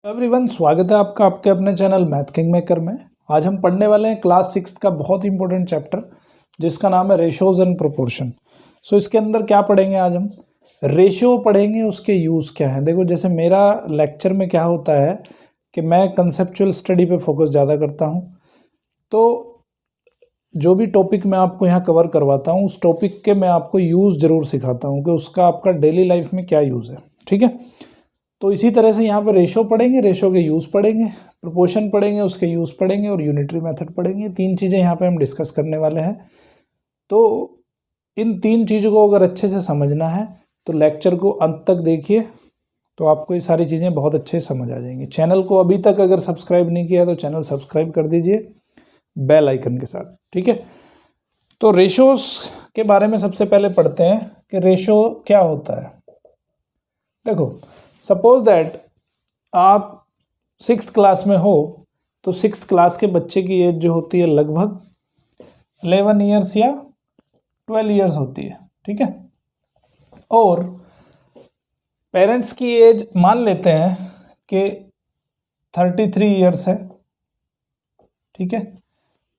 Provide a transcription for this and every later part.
Everyone, स्वागत है आपका आपके अपने चैनल मैथ किंग मेकर में। आज हम पढ़ने वाले हैं क्लास 6 का बहुत इंपॉर्टेंट चैप्टर जिसका नाम है रेशोज एंड प्रोपोर्शन। सो इसके अंदर क्या पढ़ेंगे आज हम? रेशियो पढ़ेंगे, उसके यूज़ क्या हैं। देखो, जैसे मेरा लेक्चर में क्या होता है कि मैं कंसेप्चुअल स्टडी पे फोकस ज़्यादा करता हूँ, तो जो भी टॉपिक मैं आपको यहाँ कवर करवाता हूँ उस टॉपिक के मैं आपको यूज़ ज़रूर सिखाता हूँ कि उसका आपका डेली लाइफ में क्या यूज़ है। ठीक है, तो इसी तरह से यहाँ पे रेशो पढ़ेंगे, रेशो के यूज़ पढ़ेंगे, प्रोपोर्शन पढ़ेंगे, उसके यूज़ पढ़ेंगे और यूनिटरी मेथड पढ़ेंगे। तीन चीज़ें यहाँ पे हम डिस्कस करने वाले हैं। तो इन तीन चीज़ों को अगर अच्छे से समझना है तो लेक्चर को अंत तक देखिए, तो आपको ये सारी चीज़ें बहुत अच्छे से समझ आ जाएंगी। चैनल को अभी तक अगर सब्सक्राइब नहीं किया तो चैनल सब्सक्राइब कर दीजिए बेल आइकन के साथ। ठीक है, तो रेशोस के बारे में सबसे पहले पढ़ते हैं कि रेशो क्या होता है। देखो, सपोज दैट आप 6th क्लास में हो, तो 6th क्लास के बच्चे की एज जो होती है लगभग 11 ईयर्स या 12 ईयर्स होती है। ठीक है, और पेरेंट्स की एज मान लेते हैं कि 33 ईयर्स है। ठीक है,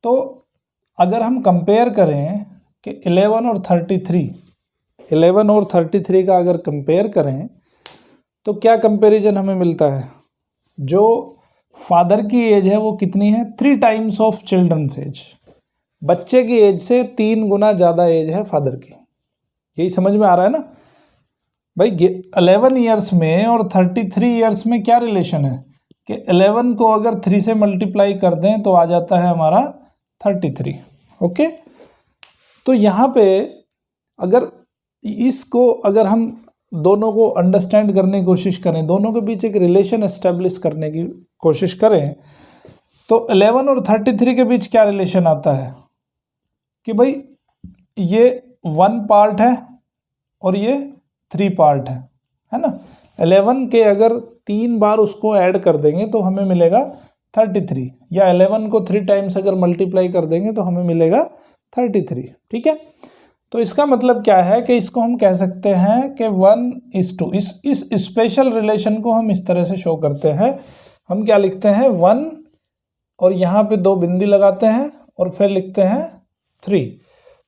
तो अगर हम कंपेयर करें कि 11 और 33 का अगर कंपेयर करें तो क्या कंपैरिजन हमें मिलता है? जो फादर की एज है वो कितनी है? 3 टाइम्स ऑफ चिल्ड्रंस एज। बच्चे की एज से 3 गुना ज़्यादा एज है फादर की। यही समझ में आ रहा है ना भाई? 11 ईयर्स में और 33 ईयर्स में क्या रिलेशन है कि 11 को अगर 3 से मल्टीप्लाई कर दें तो आ जाता है हमारा 33। ओके, तो यहाँ पे अगर हम दोनों को अंडरस्टैंड करने की कोशिश करें, दोनों के बीच एक रिलेशन एस्टेब्लिश करने की कोशिश करें, तो 11 और 33 के बीच क्या रिलेशन आता है कि भाई ये 1 पार्ट है और ये 3 पार्ट है ना। 11 के अगर 3 बार उसको ऐड कर देंगे तो हमें मिलेगा 33, या 11 को 3 टाइम्स अगर मल्टीप्लाई कर देंगे तो हमें मिलेगा 33। ठीक है, तो इसका मतलब क्या है कि इसको हम कह सकते हैं कि 1:2। इस स्पेशल रिलेशन को हम इस तरह से शो करते हैं। हम क्या लिखते हैं? 1 और यहाँ पे 2 बिंदी लगाते हैं और फिर लिखते हैं 3।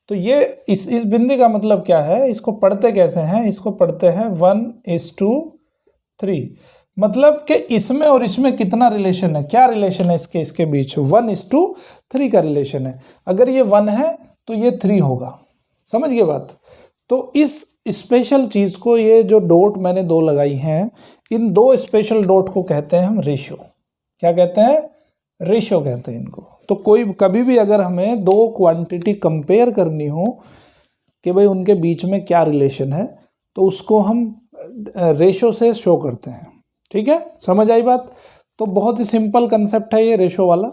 तो ये इस बिंदी का मतलब क्या है? इसको पढ़ते कैसे हैं? इसको पढ़ते हैं 1:3। मतलब कि इसमें और इसमें कितना रिलेशन है? क्या रिलेशन है इसके बीच? 1:3 का रिलेशन है। अगर ये 1 है तो ये 3 होगा। समझ गए बात? तो इस स्पेशल चीज़ को, ये जो डॉट मैंने 2 लगाई हैं, इन 2 स्पेशल डॉट को कहते हैं हम रेशियो। क्या कहते हैं? रेशियो कहते हैं इनको। तो कोई कभी भी अगर हमें 2 क्वांटिटी कंपेयर करनी हो कि भाई उनके बीच में क्या रिलेशन है, तो उसको हम रेशियो से शो करते हैं। ठीक है, समझ आई बात? तो बहुत ही सिंपल कंसेप्ट है ये रेशियो वाला।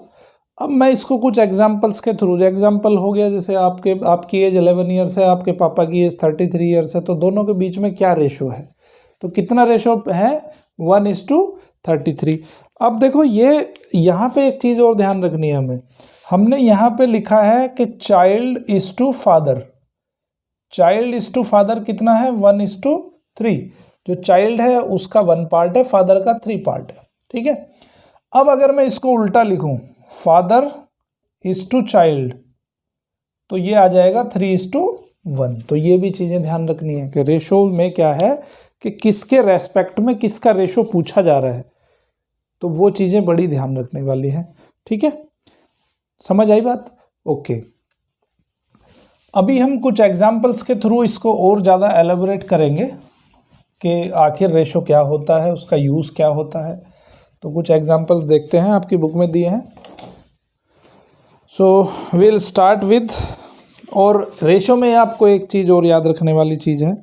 अब मैं इसको कुछ एग्जांपल्स के थ्रू, एग्जांपल हो गया जैसे आपकी एज 11 ईयर्स है, आपके पापा की एज 33 ईयर्स है, तो दोनों के बीच में क्या रेशो है? तो कितना रेशो है? 1:33। अब देखो, ये यहाँ पे एक चीज़ और ध्यान रखनी है हमें। हमने यहाँ पे लिखा है कि child is to father. Child is to father कितना है? 1:3। जो चाइल्ड है उसका 1 पार्ट है, फादर का 3 पार्ट है। ठीक है, अब अगर मैं इसको उल्टा लिखूं, फादर इज टू चाइल्ड, तो ये आ जाएगा 3:1। तो ये भी चीज़ें ध्यान रखनी है कि रेशो में क्या है कि किसके रेस्पेक्ट में किसका रेशो पूछा जा रहा है, तो वो चीज़ें बड़ी ध्यान रखने वाली हैं। ठीक है, समझ आई बात? ओके, अभी हम कुछ एग्जाम्पल्स के थ्रू इसको और ज़्यादा एलेबोरेट करेंगे कि आखिर रेशो क्या होता है, उसका यूज़ क्या होता है। तो कुछ एग्जाम्पल्स देखते हैं, आपकी बुक में दिए हैं। सो विल स्टार्ट विद, और रेशो में आपको एक चीज़ और याद रखने वाली चीज़ है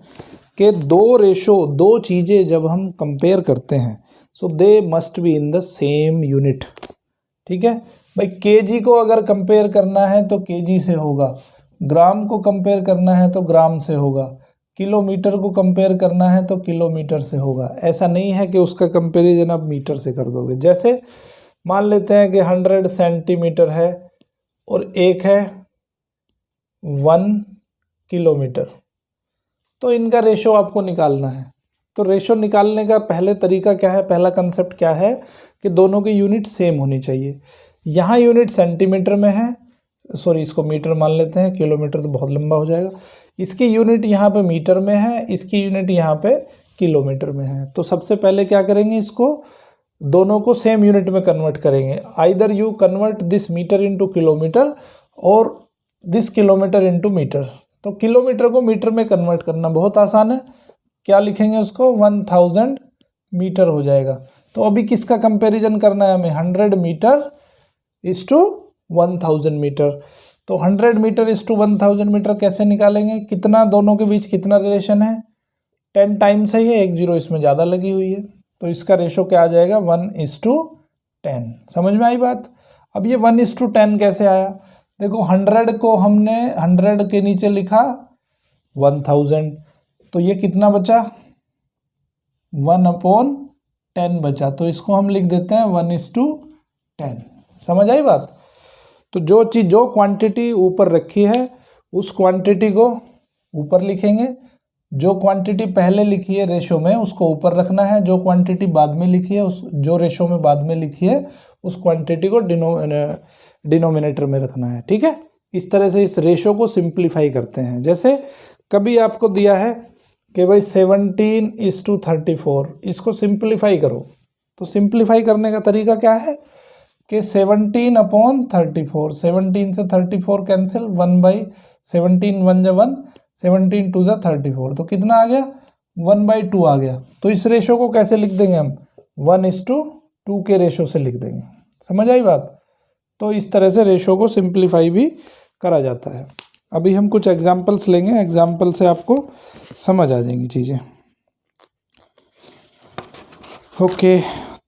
कि 2 चीज़ें जब हम कंपेयर करते हैं, so they must be in the same unit. ठीक है भाई, केजी को अगर कंपेयर करना है तो केजी से होगा, ग्राम को कंपेयर करना है तो ग्राम से होगा, किलोमीटर को कंपेयर करना है तो किलोमीटर से होगा। ऐसा नहीं है कि उसका कंपेरिजन आप मीटर से कर दोगे। जैसे मान लेते हैं कि 100 सेंटीमीटर है और एक है 1 किलोमीटर, तो इनका रेशो आपको निकालना है। तो रेशो निकालने का पहले तरीका क्या है, पहला कंसेप्ट क्या है कि दोनों की यूनिट सेम होनी चाहिए। यहाँ यूनिट सेंटीमीटर में है, सॉरी इसको मीटर मान लेते हैं, किलोमीटर तो बहुत लंबा हो जाएगा। इसकी यूनिट यहाँ पे मीटर में है, इसकी यूनिट यहाँ पे किलोमीटर में है। तो सबसे पहले क्या करेंगे, इसको दोनों को सेम यूनिट में कन्वर्ट करेंगे। Either you convert this metre into kilometre और दिस किलोमीटर इनटू मीटर। तो किलोमीटर को मीटर में कन्वर्ट करना बहुत आसान है। क्या लिखेंगे उसको, 1000 मीटर हो जाएगा। तो अभी किसका कंपैरिजन करना है हमें, 100 मीटर इज टू 1000 मीटर। तो 100 मीटर इज टू 1000 मीटर कैसे निकालेंगे, कितना दोनों के बीच कितना रिलेशन है, 10 टाइम्स है ये, 1 0 इसमें ज़्यादा लगी हुई है। तो इसका रेशो क्या आ जाएगा, 1:10। समझ में आई बात। अब ये 1:10 कैसे आया, देखो 100 को हमने 100 के नीचे लिखा 1000, तो ये कितना बचा, 1/10 बचा। तो इसको हम लिख देते हैं 1:10। समझ आई बात। तो जो क्वांटिटी ऊपर रखी है उस क्वांटिटी को ऊपर लिखेंगे, जो क्वांटिटी पहले लिखी है रेशो में उसको ऊपर रखना है, जो क्वांटिटी बाद में लिखी है जो रेशो में बाद में लिखी है उस क्वांटिटी को डिनोमिनेटर में रखना है। ठीक है, इस तरह से इस रेशो को सिंप्लीफाई करते हैं। जैसे कभी आपको दिया है कि भाई 17:34, इसको सिंप्लीफाई करो। तो सिंप्लीफाई करने का तरीका क्या है कि 17/34, 17 से 34 कैंसिल, 1/17, 1 × 1, 17 2 × 34, तो कितना आ गया, 1/2 आ गया। तो इस रेशो को कैसे लिख देंगे हम, 1:2 के रेशो से लिख देंगे। समझ आई बात। तो इस तरह से रेशो को सिंप्लीफाई भी करा जाता है। अभी हम कुछ एग्जाम्पल्स लेंगे, एग्जाम्पल से आपको समझ आ जाएंगी चीज़ें। ओके,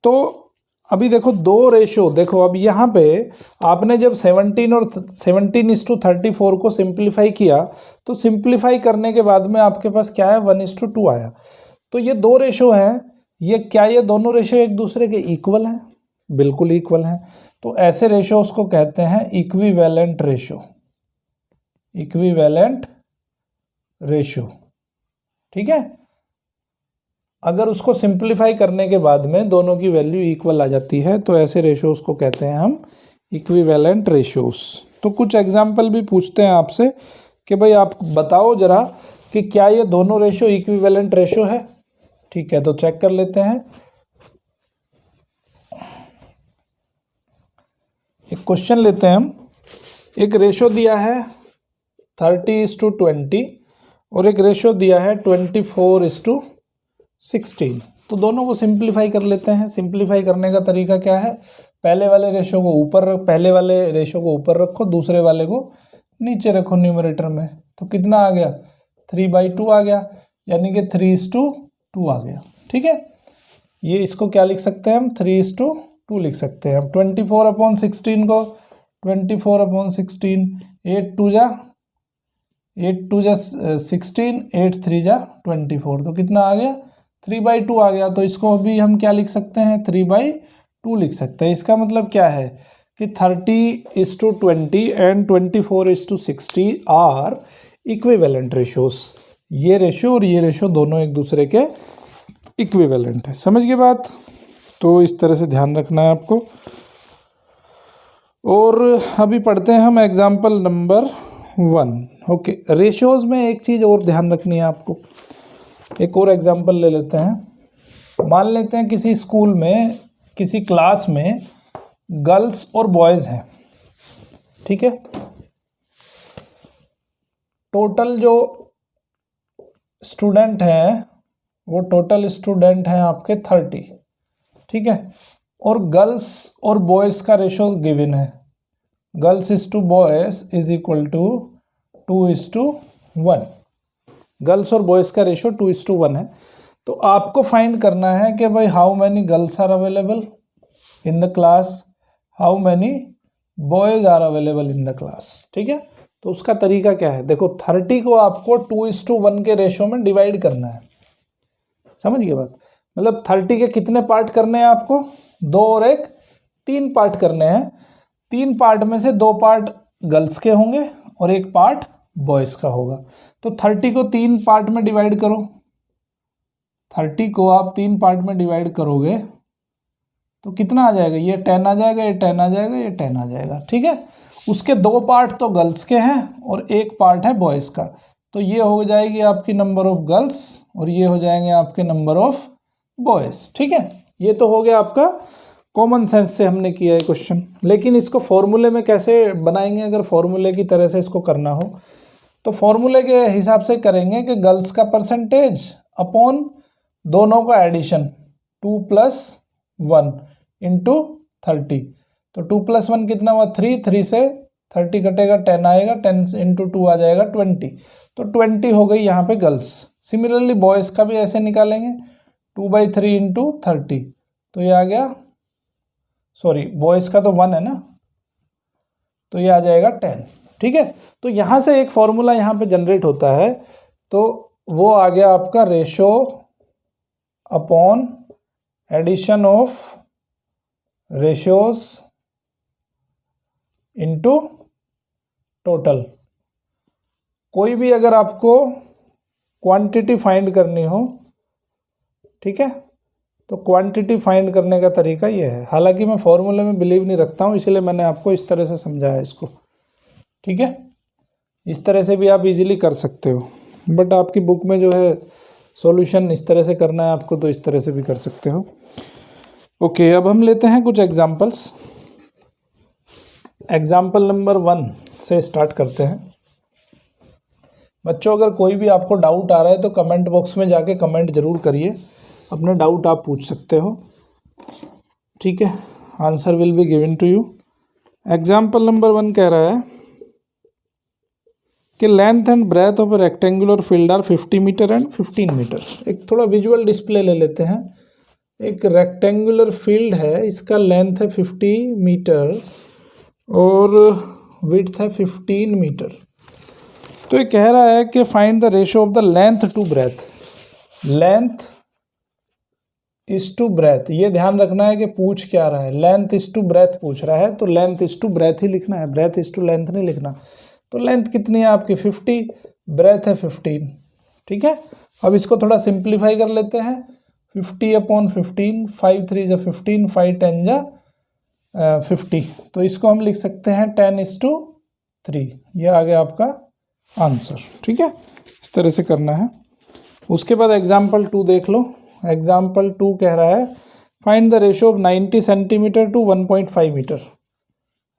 तो अभी देखो दो रेशो, देखो अब यहाँ पे आपने जब 17 और 17:34 को सिंप्लीफाई किया तो सिंप्लीफाई करने के बाद में आपके पास क्या है, 1:2 आया। तो ये दो रेशो हैं, ये क्या ये दोनों रेशो एक दूसरे के इक्वल हैं, बिल्कुल इक्वल हैं। तो ऐसे रेशोस को कहते हैं इक्विवेलेंट रेशो, इक्विवेलेंट रेशो। ठीक है, अगर उसको सिंप्लीफाई करने के बाद में दोनों की वैल्यू इक्वल आ जाती है तो ऐसे रेशोस को कहते हैं हम इक्विवेलेंट रेशोस। तो कुछ एग्जाम्पल भी पूछते हैं आपसे कि भाई आप बताओ जरा कि क्या ये दोनों रेशो इक्विवेलेंट रेशो है। ठीक है, तो चेक कर लेते हैं। एक क्वेश्चन लेते हैं हम। एक रेशो दिया है 30:20 और एक रेशो दिया है 24:16। तो दोनों को सिंप्लीफाई कर लेते हैं। सिंप्लीफाई करने का तरीका क्या है, पहले वाले रेशो को ऊपर रखो, दूसरे वाले को नीचे रखो न्यूमरेटर में। तो कितना आ गया, 3/2 आ गया, यानी कि 3:2 आ गया। ठीक है, ये इसको क्या लिख सकते हैं हम, 3:2 लिख सकते हैं हम। 24/16 को 24/16, 8 2 × 16, 8 3 × 24, तो कितना आ गया, 3/2 आ गया। तो इसको अभी हम क्या लिख सकते हैं, 3/2 लिख सकते हैं। इसका मतलब क्या है कि 30:20 एंड 24:60 आर इक्विवेलेंट रेशोस। ये रेशो और ये रेशो दोनों एक दूसरे के इक्विवेलेंट है। समझ गए बात। तो इस तरह से ध्यान रखना है आपको। और अभी पढ़ते हैं हम एग्जाम्पल नंबर 1। ओके, रेशियोज में एक चीज़ और ध्यान रखनी है आपको। एक और एग्जाम्पल ले लेते हैं। मान लेते हैं किसी स्कूल में, किसी क्लास में गर्ल्स और बॉयज़ हैं। ठीक है, टोटल जो स्टूडेंट हैं वो टोटल स्टूडेंट हैं आपके 30। ठीक है, और गर्ल्स और बॉयज़ का रेशो गिवन है, girls is to boys is equal to 2:1। Girls और बॉयज़ का रेशो 2:1 है। तो आपको फाइंड करना है कि भाई how many girls are available in the class, how many boys are available in the class. ठीक है, तो उसका तरीका क्या है, देखो 30 को आपको 2:1 के रेशो में डिवाइड करना है। समझ गए बात, मतलब 30 के कितने पार्ट करने हैं आपको, 2 और 1, 3 पार्ट करने हैं। 3 पार्ट में से 2 पार्ट गर्ल्स के होंगे और 1 पार्ट बॉयज़ का होगा। तो 30 को 3 पार्ट में डिवाइड करो, 30 को आप 3 पार्ट में डिवाइड करोगे तो कितना आ जाएगा, ये 10 आ जाएगा, ये 10 आ जाएगा, ये 10 आ जाएगा, ठीक है। उसके 2 पार्ट तो गर्ल्स के हैं और 1 पार्ट है बॉयज़ का, तो ये हो जाएगी आपकी नंबर ऑफ गर्ल्स और ये हो जाएंगे आपके नंबर ऑफ बॉयज़, ठीक है। ये तो हो गया आपका कॉमन सेंस से हमने किया है क्वेश्चन। लेकिन इसको फॉर्मूले में कैसे बनाएंगे, अगर फॉर्मूले की तरह से इसको करना हो तो फॉर्मूले के हिसाब से करेंगे कि गर्ल्स का परसेंटेज अपॉन दोनों का एडिशन 2 + 1 इंटू 30। तो 2 + 1 कितना हुआ 3, 3 से 30 कटेगा 10 आएगा, 10 इंटू 2 आ जाएगा 20। तो 20 हो गई यहाँ पे गर्ल्स। सिमिलरली बॉयज़ का भी ऐसे निकालेंगे 2/3 इंटू 30, तो ये आ गया, सॉरी बॉयज़ का तो 1 है ना, तो ये आ जाएगा 10, ठीक है। तो यहाँ से एक फॉर्मूला यहाँ पे जनरेट होता है, तो वो आ गया आपका ratio upon addition of ratios into total. कोई भी अगर आपको क्वांटिटी फाइंड करनी हो, ठीक है, तो क्वांटिटी फाइंड करने का तरीका ये है। हालांकि मैं फॉर्मूले में बिलीव नहीं रखता हूँ, इसलिए मैंने आपको इस तरह से समझाया इसको, ठीक है। इस तरह से भी आप इजीली कर सकते हो, बट आपकी बुक में जो है सॉल्यूशन इस तरह से करना है आपको, तो इस तरह से भी कर सकते हो। ओके, अब हम लेते हैं कुछ एग्जांपल्स। एग्जांपल नंबर 1 से स्टार्ट करते हैं। बच्चों, अगर कोई भी आपको डाउट आ रहा है तो कमेंट बॉक्स में जाके कमेंट ज़रूर करिए, अपने डाउट आप पूछ सकते हो, ठीक है। Answer will be given to you. Example number 1 कह रहा है कि length and breadth of a rectangular field are 50 metre and 15 metre. एक थोड़ा विजुअल डिस्प्ले ले लेते हैं। एक रेक्टेंगुलर फील्ड है, इसका लेंथ है 50 मीटर और विड्थ है 15 मीटर। तो ये कह रहा है कि find the ratio of the length to breadth. Length is to breadth, ये ध्यान रखना है कि पूछ क्या रहा है, लेंथ इज टू ब्रेथ पूछ रहा है, तो लेंथ इज टू ब्रेथ ही लिखना है, ब्रेथ इज टू लेंथ नहीं लिखना। तो लेंथ कितनी है आपकी 50, ब्रेथ है 15, ठीक है। अब इसको थोड़ा सिंप्लीफाई कर लेते हैं। 50/15, 5 3 = 15, 5 10 = 50। तो इसको हम लिख सकते हैं 10:3। ये आ गया आपका आंसर, ठीक है। इस तरह से करना है। उसके बाद एग्जाम्पल 2 देख लो। एग्जाम्पल 2 कह रहा है find the ratio of 90 centimetre to 1.5 metre.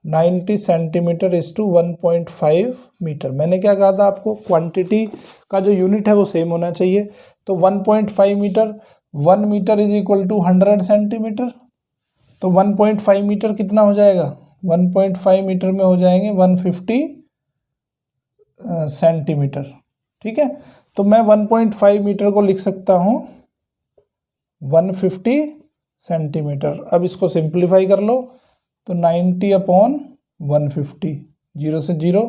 90 centimetre is to 1.5 metre. मैंने क्या कहा था आपको, क्वांटिटी का जो यूनिट है वो सेम होना चाहिए। तो 1.5 metre, 1 metre is equal to 100 centimetre. तो 1.5 मीटर कितना हो जाएगा, 1.5 मीटर में हो जाएंगे 150 सेंटीमीटर, ठीक है। तो मैं 1.5 मीटर को लिख सकता हूँ 150 सेंटीमीटर। अब इसको सिंप्लीफाई कर लो, तो 90/150, 0 से 0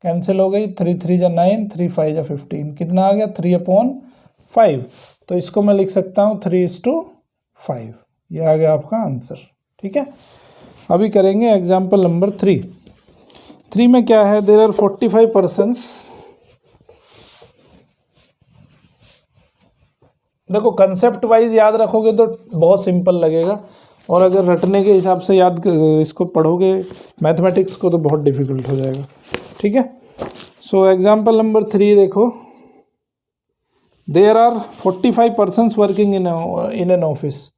कैंसिल हो गई, 3 3 = 9, 3 5 = 15, कितना आ गया 3/5। तो इसको मैं लिख सकता हूँ 3:5। ये आ गया आपका आंसर, ठीक है। अभी करेंगे एग्जाम्पल नंबर 3। 3 में क्या है, देयर आर 45 पर्सन्स। देखो कंसेप्ट वाइज याद रखोगे तो बहुत सिंपल लगेगा, और अगर रटने के हिसाब से याद इसको पढ़ोगे मैथमेटिक्स को तो बहुत डिफिकल्ट हो जाएगा, ठीक है। सो एग्जाम्पल नंबर 3 देखो। There are 45 persons working in an office.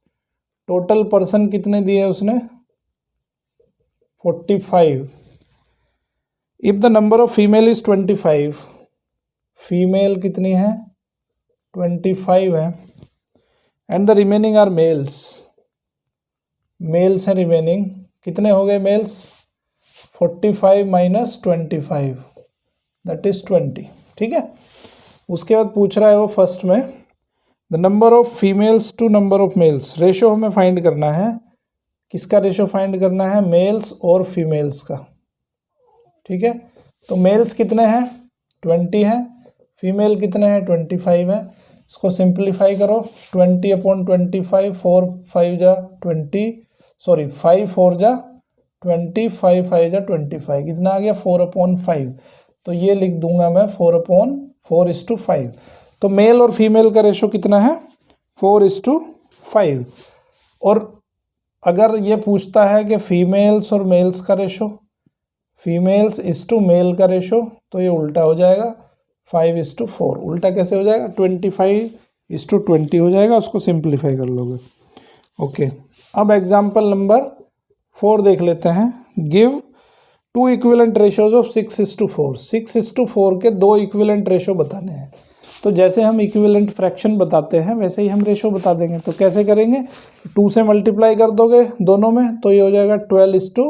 Total person कितने दिए उसने, 45। If the number of female is 25, female कितनी है 25 है, and the remaining are males. Males हैं रिमेनिंग, कितने हो गए मेल्स, 45 - 25 दैट इज 20, ठीक है। उसके बाद पूछ रहा है वो फर्स्ट में the number of females to number of males. Ratio हमें फाइंड करना है, किसका रेशो फाइंड करना है, मेल्स और फीमेल्स का, ठीक है। तो मेल्स कितने हैं 20 हैं, फीमेल कितने हैं 25 हैं। इसको सिंप्लीफाई करो, 20/25, 4 5 = 20, सॉरी 5 4 = 20, 5 5 = 25, कितना आ गया 4/5। तो ये लिख दूंगा मैं 4/4:5। तो मेल और फीमेल का रेशो कितना है 4:5। और अगर ये पूछता है कि फीमेल्स और मेल्स का रेशो, फीमेल्स इस टू मेल का रेशो, तो ये उल्टा हो जाएगा 5:4। उल्टा कैसे हो जाएगा? 25:20 हो जाएगा, उसको सिंप्लीफाई कर लोगे। ओके, अब एग्जाम्पल नंबर 4 देख लेते हैं। Give 2 equivalent ratios of 6:4। 6:4 के 2 इक्विवेलेंट रेशो बताने हैं। तो जैसे हम इक्विवेलेंट फ्रैक्शन बताते हैं वैसे ही हम रेशो बता देंगे। तो कैसे करेंगे? 2 से मल्टीप्लाई कर दोगे दोनों में, तो ये हो जाएगा 12:8।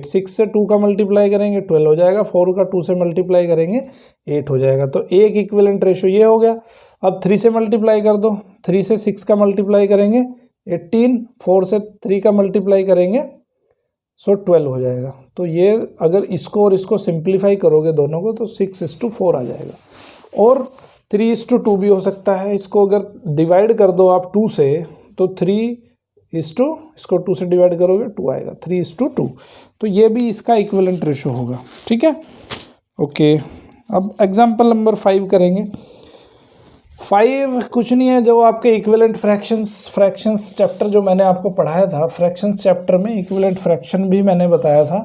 6 से 2 का मल्टीप्लाई करेंगे 12 हो जाएगा, 4 का 2 से मल्टीप्लाई करेंगे 8 हो जाएगा। तो एक इक्विवेलेंट रेशो ये हो गया। अब 3 से मल्टीप्लाई कर दो, 3 से 6 का मल्टीप्लाई करेंगे 18, 4 से 3 का मल्टीप्लाई करेंगे 12 हो जाएगा। तो ये अगर इसको और इसको सिंप्लीफाई करोगे दोनों को तो 6:4 आ जाएगा। और 3:2 भी हो सकता है। इसको अगर डिवाइड कर दो आप 2 से तो 3:, इसको 2 से डिवाइड करोगे 2 आएगा, 3:2। तो ये भी इसका इक्विवेलेंट रेशो होगा। ठीक है, ओके। अब एग्जाम्पल नंबर 5 करेंगे। 5 कुछ नहीं है, जो आपके इक्विवेलेंट फ्रैक्शंस चैप्टर जो मैंने आपको पढ़ाया था, फ्रैक्शंस चैप्टर में इक्विवेलेंट फ्रैक्शन भी मैंने बताया था,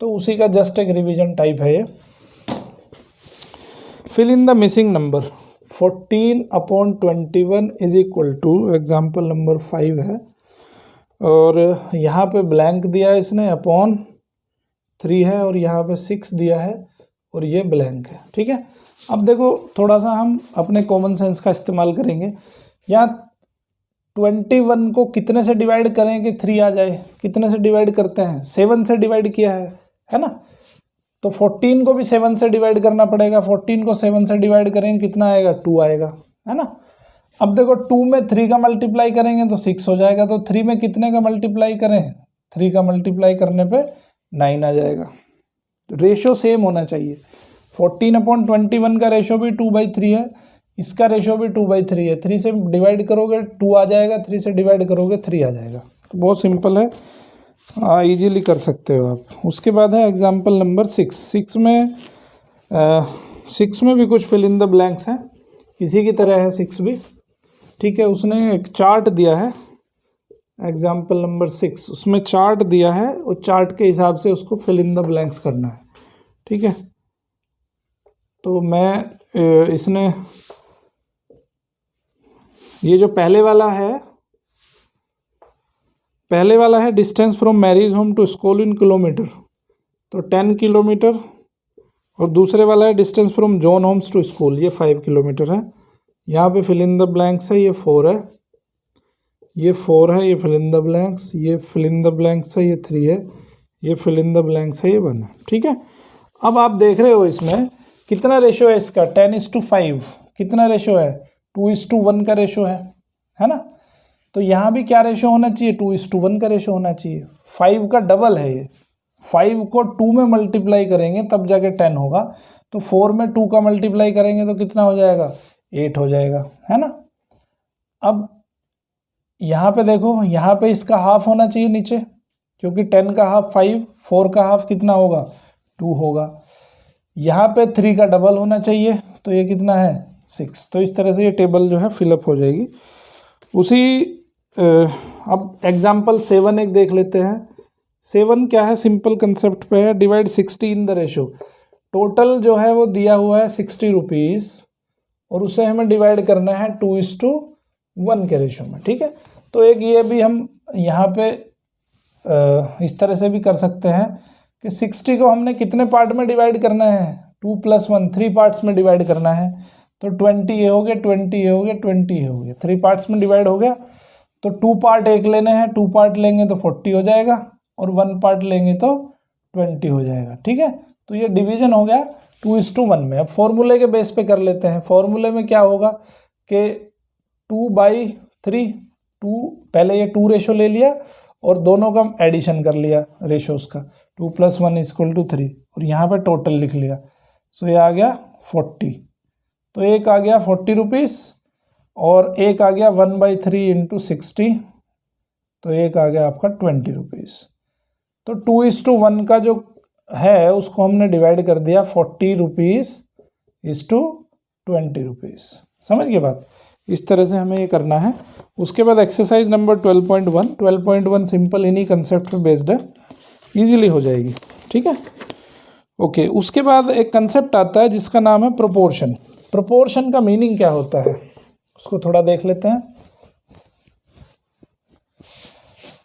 तो उसी का जस्ट एक रिवीजन टाइप है ये। Fill in the missing number. 14/21 is equal to, example number 5 है, और यहाँ पे ब्लैंक दिया है इसने, अपॉन 3 है, और यहाँ पे 6 दिया है, और ये ब्लैंक है। ठीक है, अब देखो थोड़ा सा हम अपने कॉमन सेंस का इस्तेमाल करेंगे। यहाँ 21 को कितने से डिवाइड करें कि 3 आ जाए? कितने से डिवाइड करते हैं? 7 से डिवाइड किया है ना? तो 14 को भी 7 से डिवाइड करना पड़ेगा। 14 को 7 से डिवाइड करेंगे कितना आएगा? 2 आएगा, है ना? अब देखो 2 में 3 का मल्टीप्लाई करेंगे तो 6 हो जाएगा। तो 3 में कितने का मल्टीप्लाई करें? 3 का मल्टीप्लाई करने पे 9 आ जाएगा। रेशो सेम होना चाहिए। 14/21 का रेशो भी 2/3 है, इसका रेशो भी 2/3 है। 3 से डिवाइड करोगे 2 आ जाएगा, 3 से डिवाइड करोगे 3 आ जाएगा। तो बहुत सिंपल है, इजीली कर सकते हो आप। उसके बाद है एग्जाम्पल नंबर 6। 6 में भी कुछ फिल इन द ब्लैंक्स हैं, इसी की तरह है 6 भी। ठीक है, उसने एक चार्ट दिया है, एग्जाम्पल नंबर 6, उसमें चार्ट दिया है और चार्ट के हिसाब से उसको फिल इन द ब्लैंक्स करना है। ठीक है, तो मैं इसने ये जो पहले वाला है distance from Mary's home to school in kilometre, तो 10 किलोमीटर, और दूसरे वाला है distance from John homes to school, ये 5 किलोमीटर है। यहाँ पे फिल इन द ब्लैंक्स है, ये 4 है, ये 4 है, ये फिल इन द ब्लैंक्स, ये फिल इन द ब्लैंक्स है, ये 3 है, ये फिल इन द ब्लैंक्स है, ये 1 है। ठीक है, अब आप देख रहे हो इसमें कितना रेशो है इसका? 10:5। कितना रेशो है? 2:1 का रेशो है ना? तो यहाँ भी क्या रेशो होना चाहिए? 2:1 का रेशो होना चाहिए। 5 का डबल है ये। 5 को 2 में मल्टीप्लाई करेंगे तब जाके 10 होगा। तो 4 में 2 का मल्टीप्लाई करेंगे तो कितना हो जाएगा? 8 हो जाएगा, है ना? अब यहाँ पे देखो, यहाँ पे इसका हाफ होना चाहिए नीचे, क्योंकि 10 का हाफ 5, 4 का हाफ कितना होगा? 2 होगा। यहाँ पे 3 का डबल होना चाहिए, तो ये कितना है? 6। तो इस तरह से ये टेबल जो है फिलअप हो जाएगी। अब एग्जाम्पल 7 एक देख लेते हैं। 7 क्या है? सिंपल कंसेप्ट पे है, divide 60 in the ratio. Total जो है वो दिया हुआ है 60 रुपीज़, और उसे हमें डिवाइड करना है 2:1 के रेशो में। ठीक है, तो एक ये भी हम यहाँ पे इस तरह से भी कर सकते हैं कि 60 को हमने कितने पार्ट में डिवाइड करना है? 2 + 1, 3 पार्ट्स में डिवाइड करना है। तो 20 ये हो गया, 20 ये हो गया, 20 ये हो गया, 3 पार्ट्स में डिवाइड हो गया। तो 2 पार्ट एक लेने हैं, 2 पार्ट लेंगे तो 40 हो जाएगा, और 1 पार्ट लेंगे तो 20 हो जाएगा। ठीक है, तो ये डिवीजन हो गया 2:1 में। अब फॉर्मूले के बेस पे कर लेते हैं। फॉर्मूले में क्या होगा कि 2/3, 2 पहले ये 2 रेशो ले लिया और दोनों का एडिशन कर लिया रेशोज़ का, 2 + 1 = 3, और यहाँ पे टोटल लिख लिया। सो ये आ गया 40। तो एक आ गया 40 रुपीज़, और एक आ गया 1/3 × 60, तो एक आ गया आपका 20 रुपीज़। तो 2:1 का जो है उसको हमने डिवाइड कर दिया 40 रुपीज़ = 20 रुपीज़। समझ गए बात? इस तरह से हमें ये करना है। उसके बाद एक्सरसाइज नंबर 12.1 सिंपल इन्हीं कंसेप्ट पे बेस्ड है, इजीली हो जाएगी, ठीक है। ओके, उसके बाद एक कंसेप्ट आता है जिसका नाम है प्रोपोर्शन। प्रोपोर्शन का मीनिंग क्या होता है उसको थोड़ा देख लेते हैं।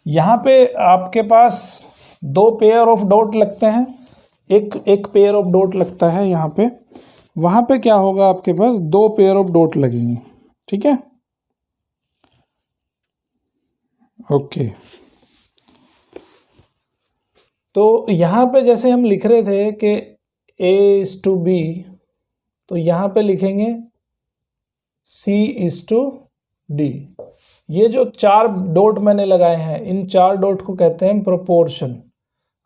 यहाँ पे आपके पास दो पेयर ऑफ डॉट लगते हैं, एक पेयर ऑफ डॉट लगता है यहाँ पे, वहाँ पे क्या होगा, आपके पास दो पेयर ऑफ डॉट लगेंगे, ठीक है। ओके, तो यहाँ पे जैसे हम लिख रहे थे कि A:B, तो यहाँ पे लिखेंगे C:D। ये जो चार डॉट मैंने लगाए हैं, इन चार डॉट को कहते हैं प्रोपोर्शन।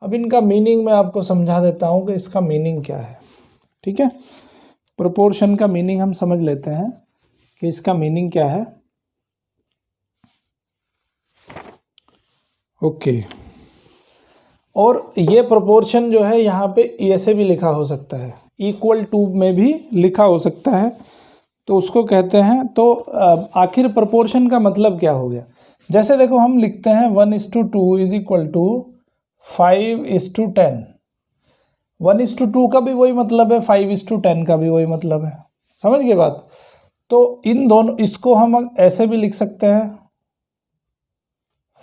अब इनका मीनिंग मैं आपको समझा देता हूँ कि इसका मीनिंग क्या है, ठीक है। प्रोपोर्शन का मीनिंग हम समझ लेते हैं कि इसका मीनिंग क्या है। ओके, और ये प्रोपोर्शन जो है यहाँ पे ऐसे भी लिखा हो सकता है, इक्वल टू में भी लिखा हो सकता है, तो उसको कहते हैं। तो आखिर प्रोपोर्शन का मतलब क्या हो गया, जैसे देखो हम लिखते हैं 1:2 इज इक्वल टू 5:10। 1:2 का भी वही मतलब है, 5:10 का भी वही मतलब है, समझ गए बात। तो इन दोनों, इसको हम ऐसे भी लिख सकते हैं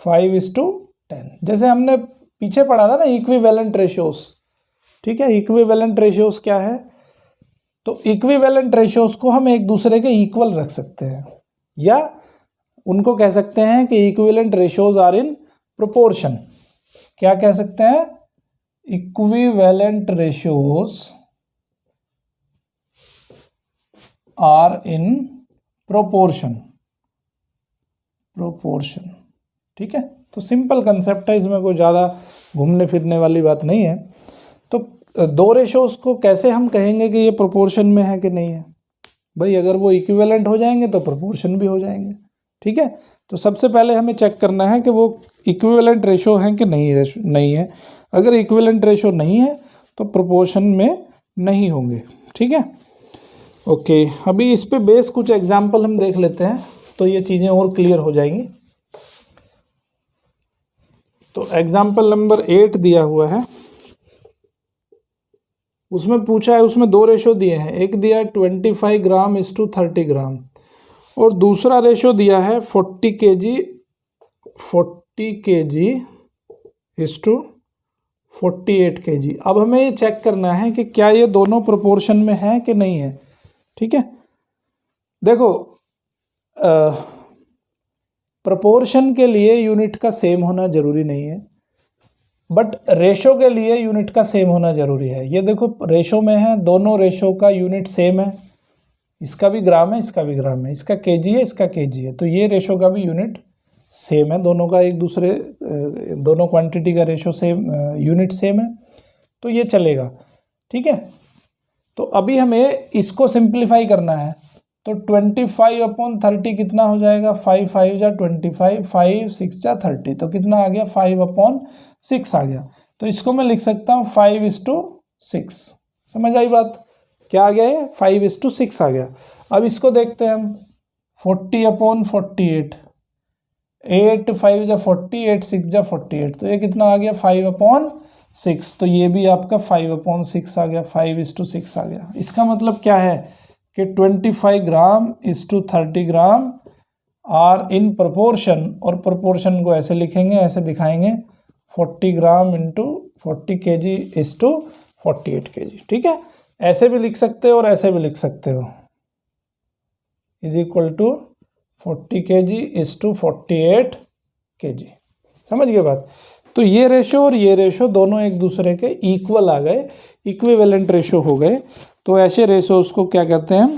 5:10, जैसे हमने पीछे पढ़ा था ना इक्विवेलेंट रेशियोज, ठीक है। इक्विवेलेंट रेशियोज क्या है, तो इक्विवेलेंट रेशियोज को हम एक दूसरे के इक्वल रख सकते हैं, या उनको कह सकते हैं कि equivalent ratios are in proportion. क्या कह सकते हैं, equivalent ratios are in proportion, ठीक है। तो सिंपल कंसेप्ट है, इसमें कोई ज़्यादा घूमने फिरने वाली बात नहीं है। तो दो रेशोज को कैसे हम कहेंगे कि ये प्रोपोर्शन में है कि नहीं है, भाई अगर वो इक्विवेलेंट हो जाएंगे तो प्रोपोर्शन भी हो जाएंगे, ठीक है। तो सबसे पहले हमें चेक करना है कि वो इक्विवेलेंट रेशो हैं कि नहीं है। अगर इक्विवेलेंट रेशो नहीं है तो प्रोपोर्शन में नहीं होंगे, ठीक है। ओके, अभी इस पे बेस कुछ एग्जाम्पल हम देख लेते हैं तो ये चीज़ें और क्लियर हो जाएंगी। तो एग्जाम्पल नंबर 8 दिया हुआ है, उसमें पूछा है, उसमें दो रेशो दिए हैं, एक दिया है 25 ग्राम इस टू 30 ग्राम, और दूसरा रेशो दिया है 40 kg इस टू 48 kg। अब हमें ये चेक करना है कि क्या ये दोनों प्रोपोर्शन में है कि नहीं है, ठीक है। देखो प्रोपोर्शन के लिए यूनिट का सेम होना जरूरी नहीं है, बट रेशो के लिए यूनिट का सेम होना जरूरी है। ये देखो रेशो में है, दोनों रेशो का यूनिट सेम है, इसका भी ग्राम है, इसका भी ग्राम है, इसका केजी है, इसका केजी है, तो ये रेशो का भी यूनिट सेम है, दोनों का एक दूसरे दोनों क्वांटिटी का रेशो सेम, यूनिट सेम है, तो ये चलेगा, ठीक है। तो अभी हमें इसको सिंप्लीफाई करना है, तो 25/30 कितना हो जाएगा, 5 5 जा 25, 5 6 जा 30, तो कितना आ गया 5/6 आ गया। तो इसको मैं लिख सकता हूँ 5:6। समझ आई बात, क्या आ गया है, 5:6 आ गया। अब इसको देखते हैं हम, 40/48, 8 5 जा 40, 8 6 जा 48, तो ये कितना आ गया 5/6, तो ये भी आपका 5/6 आ गया, 5:6 आ गया। इसका मतलब क्या है कि 25 gram is to 30 gram are in proportion, और प्रोपोर्शन को ऐसे लिखेंगे, ऐसे दिखाएंगे 40 gram into 40 kg is to 48 kg, ठीक है। ऐसे भी लिख सकते हो और ऐसे भी लिख सकते हो, is equal to 40 kg is to 48 kg। समझ गए बात। तो ये रेशो और ये रेशो दोनों एक दूसरे के इक्वल आ गए, इक्विवेलेंट रेशो हो गए, तो ऐसे रेशोज को क्या कहते हैं,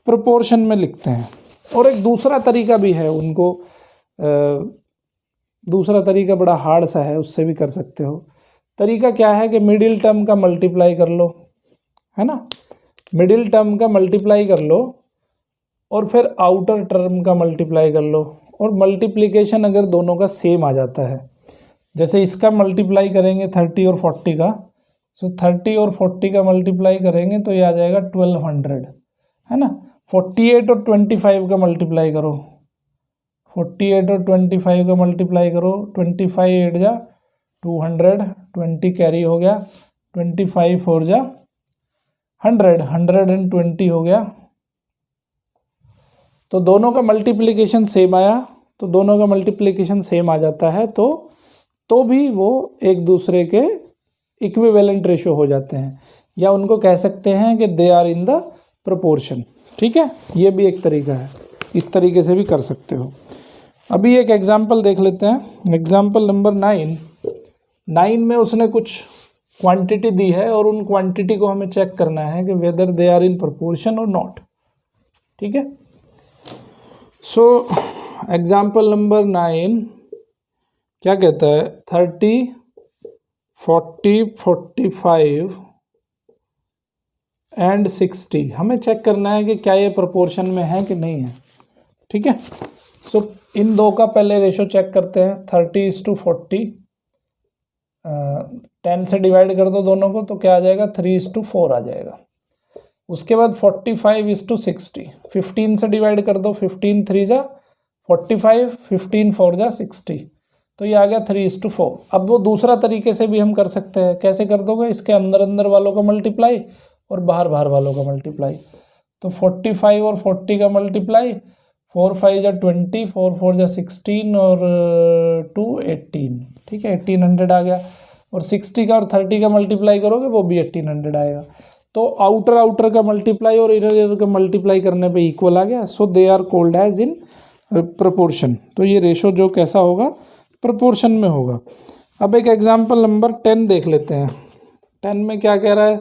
प्रोपोर्शन में लिखते हैं। और एक दूसरा तरीका भी है उनको, दूसरा तरीका बड़ा हार्ड सा है, उससे भी कर सकते हो। तरीका क्या है कि मिडिल टर्म का मल्टीप्लाई कर लो, है ना, मिडिल टर्म का मल्टीप्लाई कर लो और फिर आउटर टर्म का मल्टीप्लाई कर लो, और मल्टीप्लिकेशन अगर दोनों का सेम आ जाता है, जैसे इसका मल्टीप्लाई करेंगे 30 और 40 का, तो 30 और 40 का मल्टीप्लाई करेंगे तो ये आ जाएगा 1200, है ना। 48 और 25 का मल्टीप्लाई करो, 48 और 25 का मल्टीप्लाई करो, 25 8 जा 200, 20 कैरी हो गया, 25 4 जा 100, 120 हो गया। तो दोनों का मल्टीप्लिकेशन सेम आया, तो दोनों का मल्टीप्लिकेशन सेम आ जाता है तो भी वो एक दूसरे के इक्विवेलेंट रेशो हो जाते हैं, या उनको कह सकते हैं कि they are in the proportion. ठीक है, ये भी एक तरीका है, इस तरीके से भी कर सकते हो। अभी एक एग्जाम्पल देख लेते हैं, एग्जाम्पल नंबर 9 में उसने कुछ क्वांटिटी दी है और उन क्वांटिटी को हमें चेक करना है कि whether they are in proportion और नॉट। ठीक है, सो एग्जाम्पल नंबर 9 क्या कहता है, 30 40 45 एंड 60। हमें चेक करना है कि क्या ये प्रोपोर्शन में है कि नहीं है। ठीक है, सो इन दो का पहले रेशो चेक करते हैं। 30:40, 10 से डिवाइड कर दो दोनों को तो क्या आ जाएगा, 3:4 आ जाएगा। उसके बाद 45:60, 15 से डिवाइड कर दो, 15 3 जा 45, 15 4 जा 60, तो ये आ गया 3:4। अब वो दूसरा तरीके से भी हम कर सकते हैं। कैसे कर दोगे, इसके अंदर अंदर वालों का मल्टीप्लाई और बाहर बाहर वालों का मल्टीप्लाई। तो 45 और 40 का मल्टीप्लाई, 4 5 जा 20, 4 4 जा 16 और 2 18। ठीक है, 1800 आ गया। और 60 का और 30 का मल्टीप्लाई करोगे वो भी 1800 आएगा। तो आउटर का मल्टीप्लाई और इनर का मल्टीप्लाई करने पे इक्वल आ गया। So they are called as in proportion. तो ये रेशो जो कैसा होगा, प्रोपोर्शन में होगा। अब एक एग्जांपल नंबर 10 देख लेते हैं। 10 में क्या कह रहा है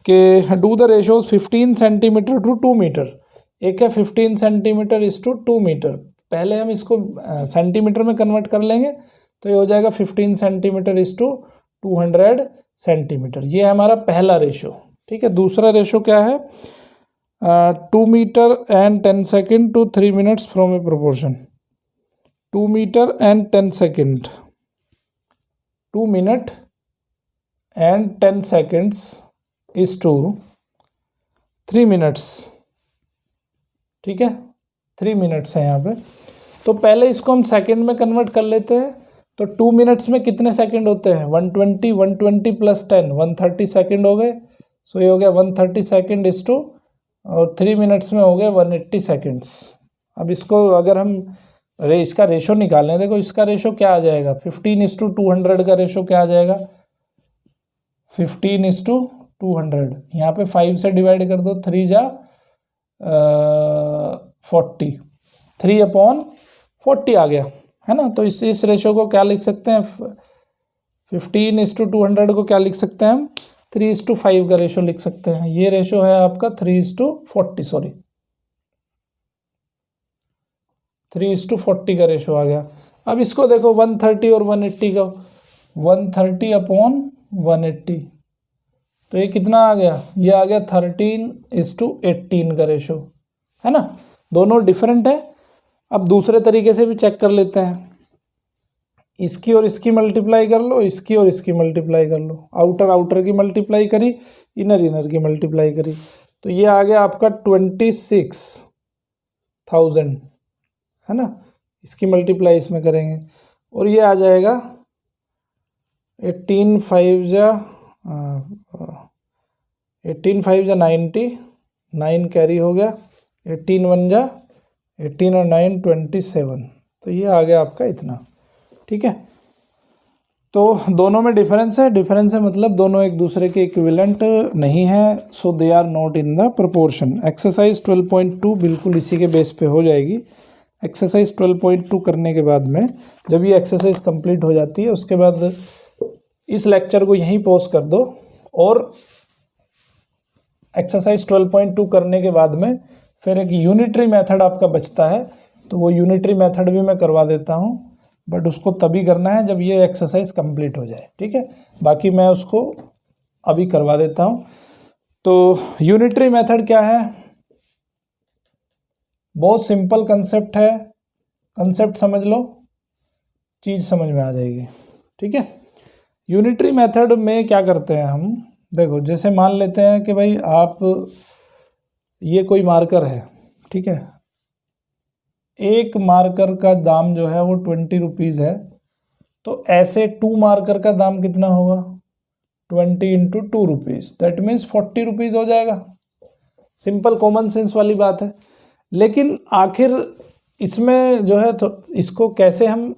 कि do the ratios 15 centimetre to 2 metre. एक है 15 सेंटीमीटर इस टू 2 मीटर। पहले हम इसको सेंटीमीटर में कन्वर्ट कर लेंगे तो ये हो जाएगा 15 सेंटीमीटर इस टू 200 सेंटीमीटर। ये हमारा पहला रेशो। ठीक है, दूसरा रेशो क्या है, 2 metre and 10 second to 3 minutes from a proportion. 2 metre and 10 second, 2 minute and 10 seconds is to 3 minutes. ठीक है, 3 मिनट्स है यहाँ पे। तो पहले इसको हम सेकंड में कन्वर्ट कर लेते हैं। तो 2 मिनट्स में कितने सेकंड होते हैं, 120, 120 प्लस 10 130 सेकंड हो गए। सो ये हो गया 130 सेकंड इज टू, और 3 मिनट्स में हो गए 180 सेकंड्स। अब इसको अगर हम इसका रेशो निकालें, देखो इसका रेशो क्या आ जाएगा, 15:200 का रेशो क्या आ जाएगा, 15:200। यहाँ पे 5 से डिवाइड कर दो, 3 जा 40, 3/40 आ गया, है ना। तो इस रेशो को क्या लिख सकते हैं, 15:200 को क्या लिख सकते हैं हम, 3:5 का रेशो लिख सकते हैं। ये रेशो है आपका 3:40, सॉरी 3:40 का रेशो आ गया। अब इसको देखो 130 और 180 का, 130/180, तो ये कितना आ गया, ये आ गया 13:18 का रेशो, है ना। दोनों डिफरेंट है। अब दूसरे तरीके से भी चेक कर लेते हैं। इसकी और इसकी मल्टीप्लाई कर लो, इसकी और इसकी मल्टीप्लाई कर लो। आउटर की मल्टीप्लाई करी, इनर की मल्टीप्लाई करी, तो ये आ गया आपका 26,000, है ना। इसकी मल्टीप्लाई इसमें करेंगे और ये आ जाएगा 18 5 जा 90, 9 कैरी हो गया, 18 1 जा 18 और 9 27, तो ये आ गया आपका इतना। ठीक है, तो दोनों में डिफरेंस है मतलब दोनों एक दूसरे के इक्विवेलेंट नहीं है। So they are not in the proportion. Exercise 12.2 बिल्कुल इसी के बेस पे हो जाएगी। एक्सरसाइज 12.2 करने के बाद में जब ये एक्सरसाइज कंप्लीट हो जाती है उसके बाद इस लेक्चर को यहीं पॉज कर दो, और एक्सरसाइज 12.2 करने के बाद में फिर एक यूनिटरी मेथड आपका बचता है, तो वो यूनिटरी मेथड भी मैं करवा देता हूँ, बट उसको तभी करना है जब ये एक्सरसाइज कंप्लीट हो जाए। ठीक है, बाकी मैं उसको अभी करवा देता हूँ। तो यूनिटरी मेथड क्या है, बहुत सिंपल कंसेप्ट है। कंसेप्ट समझ लो, चीज़ समझ में आ जाएगी। ठीक है, यूनिटरी मेथड में क्या करते हैं हम, देखो जैसे मान लेते हैं कि भाई आप ये कोई मार्कर है, ठीक है, एक मार्कर का दाम जो है वो 20 रुपीज़ है, तो ऐसे 2 मार्कर का दाम कितना होगा, 20 into 2 rupees, that means 40 rupees हो जाएगा। सिंपल कॉमन सेंस वाली बात है। लेकिन आखिर इसमें जो है, तो इसको कैसे हम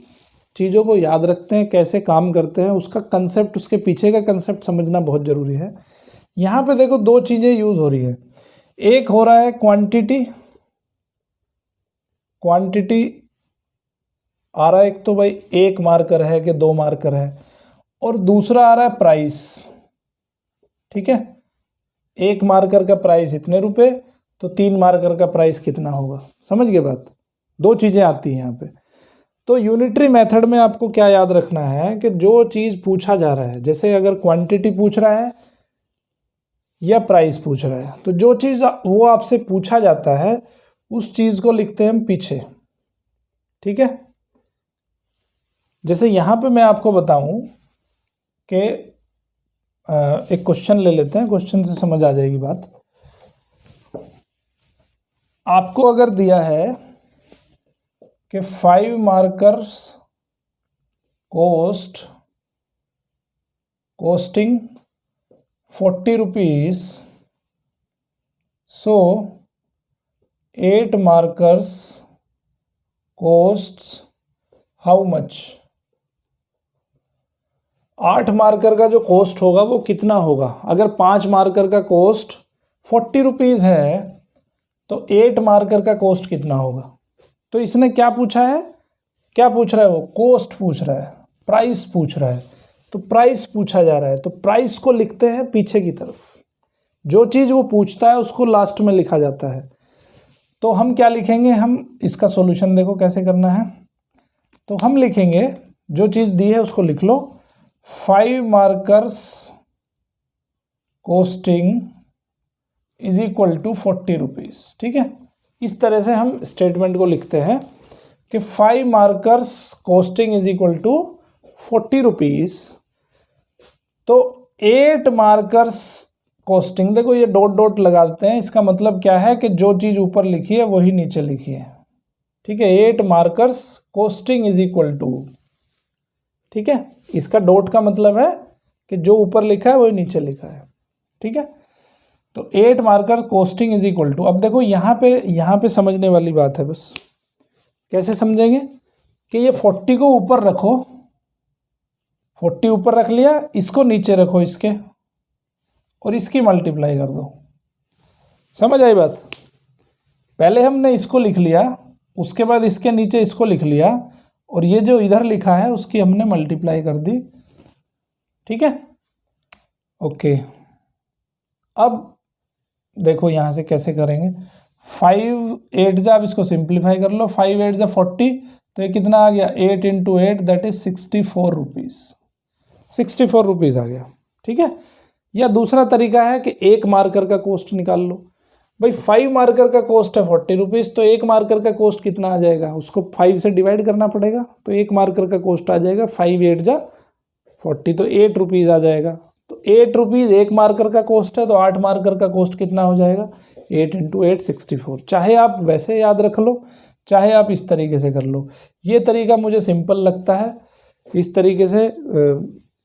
चीज़ों को याद रखते हैं, कैसे काम करते हैं, उसका कंसेप्ट, उसके पीछे का कंसेप्ट समझना बहुत ज़रूरी है। यहाँ पे देखो 2 चीज़ें यूज़ हो रही है। एक हो रहा है क्वांटिटी आ रहा है, एक तो भाई 1 मार्कर है कि 2 मार्कर है, और दूसरा आ रहा है प्राइस, ठीक है, 1 मार्कर का प्राइस इतने रुपए, तो 3 मार्कर का प्राइस कितना होगा। समझ गए बात, 2 चीज़ें आती हैं यहाँ पे। तो यूनिटरी मेथड में आपको क्या याद रखना है कि जो चीज़ पूछा जा रहा है, जैसे अगर क्वांटिटी पूछ रहा है या प्राइस पूछ रहा है, तो जो चीज़ वो आपसे पूछा जाता है उस चीज़ को लिखते हैं हम पीछे, ठीक है। जैसे यहाँ पे मैं आपको बताऊं कि एक क्वेश्चन ले लेते हैं, क्वेश्चन से समझ आ जाएगी बात। आपको अगर दिया है कि 5 markers costing 40 rupees, so 8 markers costs how much. 8 marker का जो कॉस्ट होगा वो कितना होगा। अगर 5 मार्कर का कॉस्ट 40 रुपीज़ है तो 8 मार्कर का कॉस्ट कितना होगा। तो इसने क्या पूछा है, क्या पूछ रहा है, वो कॉस्ट पूछ रहा है, प्राइस पूछ रहा है। तो प्राइस पूछा जा रहा है, तो प्राइस को लिखते हैं पीछे की तरफ, जो चीज़ वो पूछता है उसको लास्ट में लिखा जाता है। तो हम क्या लिखेंगे, हम इसका सॉल्यूशन देखो कैसे करना है। तो हम लिखेंगे, जो चीज़ दी है उसको लिख लो, 5 markers costing is equal to 40 rupees, ठीक है। इस तरह से हम स्टेटमेंट को लिखते हैं कि 5 markers costing is equal to 40 rupees. तो 8 मार्कर्स कॉस्टिंग, देखो ये डॉट डॉट लगा देते हैं, इसका मतलब क्या है कि जो चीज़ ऊपर लिखी है वही नीचे लिखी है, ठीक है। 8 markers costing is equal to, ठीक है, इसका डॉट का मतलब है कि जो ऊपर लिखा है वही नीचे लिखा है, ठीक है। तो 8 markers costing is equal to, अब देखो यहाँ पे समझने वाली बात है। बस कैसे समझेंगे कि ये 40 को ऊपर रखो, 40 ऊपर रख लिया, इसको नीचे रखो इसके, और इसकी मल्टीप्लाई कर दो। समझ आई बात। पहले हमने इसको लिख लिया, उसके बाद इसके नीचे इसको लिख लिया, और ये जो इधर लिखा है उसकी हमने मल्टीप्लाई कर दी, ठीक है। ओके, अब देखो यहाँ से कैसे करेंगे। 5 8 जा, अब इसको सिंप्लीफाई कर लो, 5 8 जा 40, तो ये कितना आ गया, 8 into 8 that is 64 rupees, 64 rupees आ गया, ठीक है। या दूसरा तरीका है कि 1 मार्कर का कॉस्ट निकाल लो। भाई 5 मार्कर का कॉस्ट है 40 रुपीज़, तो 1 मार्कर का कॉस्ट कितना आ जाएगा, उसको 5 से डिवाइड करना पड़ेगा, तो 1 मार्कर का कॉस्ट आ जाएगा 5 8 जा 40, तो 8 रुपीज़ आ जाएगा। तो 8 रुपीज़ 1 मार्कर का कॉस्ट है, तो 8 मार्कर का कॉस्ट कितना हो जाएगा, 8 इंटू 8 64। चाहे आप वैसे याद रख लो, चाहे आप इस तरीके से कर लो, ये तरीका मुझे सिंपल लगता है। इस तरीके से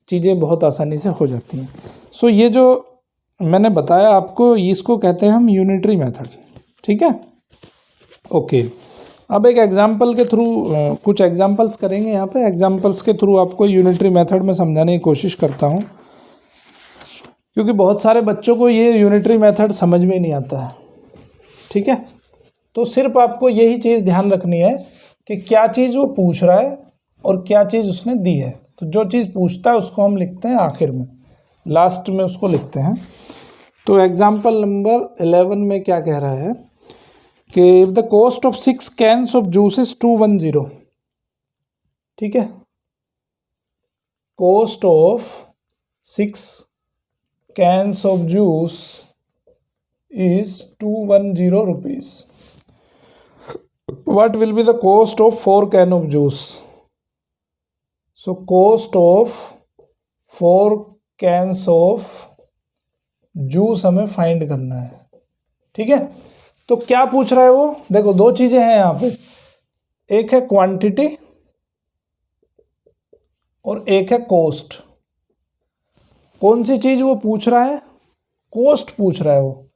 चीज़ें बहुत आसानी से हो जाती हैं। सो ये जो मैंने बताया आपको, इसको कहते हैं हम यूनिटरी मेथड, ठीक है। ओके, अब एक एग्जांपल के थ्रू कुछ एग्जांपल्स करेंगे। यहाँ पे एग्जांपल्स के थ्रू आपको यूनिटरी मेथड में समझाने की कोशिश करता हूँ, क्योंकि बहुत सारे बच्चों को ये यूनिटरी मेथड समझ में नहीं आता है, ठीक है। तो सिर्फ आपको यही चीज़ ध्यान रखनी है कि क्या चीज़ वो पूछ रहा है और क्या चीज़ उसने दी है। तो जो चीज़ पूछता है उसको हम लिखते हैं आखिर में, लास्ट में उसको लिखते हैं। तो एग्जाम्पल नंबर 11 में क्या कह रहा है कि the cost of 6 cans of juice is 210, ठीक है। Cost of 6 cans of juice is 210 rupees. What will be the cost of 4 can of juice? So cost of 4 cans of juice हमें find करना है, ठीक है। तो क्या पूछ रहा है वो, देखो दो चीजें हैं यहाँ पे, एक है क्वांटिटी और एक है कॉस्ट। कौन सी चीज वो पूछ रहा है, कॉस्ट पूछ रहा है वो,